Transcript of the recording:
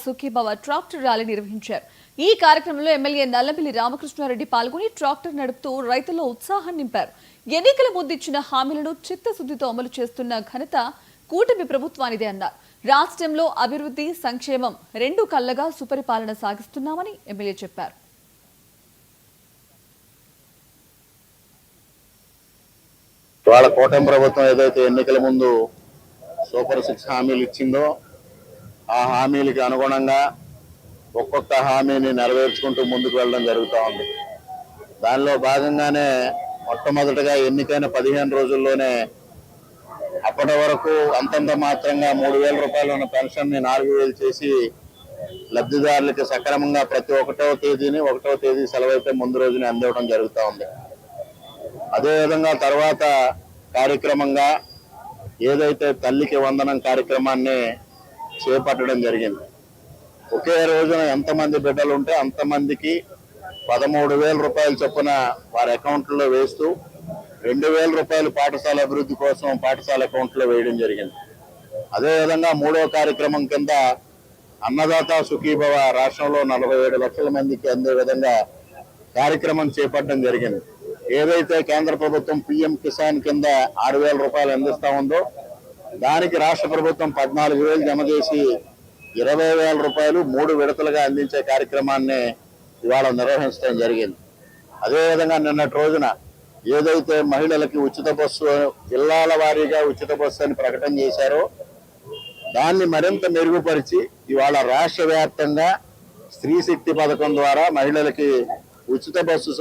Sukhibhava tractor rally నిర్వహించారు. ఈ కార్యక్రమంలో ఎమ్మెల్యే నల్లమిల్లి రామకృష్ణారెడ్డి పాల్గొని ట్రాక్టర్ నడుపుతూ రైతుల్లో ఉత్సాహం నింపారు. ఎన్నికల ముందు ఇచ్చిన హామీలను చిత్తశుద్ధితో అమలు చేస్తున్న ఘనత కూటమి ప్రభుత్వానిదే అన్నారు. రాష్ట్రంలో అభివృద్ధి, సంక్షేమం రెండు కళ్ళగా సుపరిపాలన సాగిస్తున్నామని ఎమ్మెల్యే చెప్పారు. వాళ్ళ కూటమి ప్రభుత్వం ఏదైతే ఎన్నికల ముందు సూపర్ 6 హామీలు ఇచ్చిందో ఆ హామీలకి అనుగుణంగా ఒక్కొక్క హామీని నెరవేర్చుకుంటూ ముందుకు వెళ్ళడం జరుగుతూ ఉంది. దానిలో భాగంగానే మొట్టమొదటిగా ఎన్నికైన 15 రోజుల్లోనే అప్పటి వరకు అంతంత మాత్రంగా 3,000 రూపాయలు ఉన్న పెన్షన్ని 4,000 చేసి లబ్ధిదారులకి సక్రమంగా ప్రతి 1వ తేదీని 1వ తేదీ సెలవైతే ముందు రోజుని అందివ్వడం జరుగుతూ ఉంది. అదేవిధంగా తర్వాత కార్యక్రమంగా ఏదైతే తల్లికి వందనం కార్యక్రమాన్ని చేపట్టడం జరిగింది. ఒకే రోజున ఎంతమంది బిడ్డలు ఉంటే అంతమందికి 13,000 రూపాయల చొప్పున వారి అకౌంట్లో వేస్తూ 2,000 రూపాయలు పాఠశాల అభివృద్ధి కోసం పాఠశాల అకౌంట్లో వేయడం జరిగింది. అదేవిధంగా 3వ కార్యక్రమం కింద అన్నదాత సుఖీభవ రాష్ట్రంలో 47 లక్షల మందికి అందే విధంగా కార్యక్రమం చేపట్టడం జరిగింది. ఏదైతే కేంద్ర ప్రభుత్వం PM కిసాన్ కింద 6,000 రూపాయలు అందిస్తా ఉందో దానికి రాష్ట్ర ప్రభుత్వం 14,000 జమ చేసి 20,000 రూపాయలు 3 విడతలుగా అందించే కార్యక్రమాన్ని ఇవాళ నిర్వహించడం జరిగింది. అదేవిధంగా నిన్నటి రోజున ఏదైతే మహిళలకి ఉచిత బస్సు జిల్లాల వారీగా ఉచిత బస్సు అని ప్రకటన చేశారో దాన్ని మరింత మెరుగుపరిచి ఇవాళ రాష్ట్ర వ్యాప్తంగా స్త్రీ శక్తి పథకం ద్వారా మహిళలకి ఉచిత బస్సు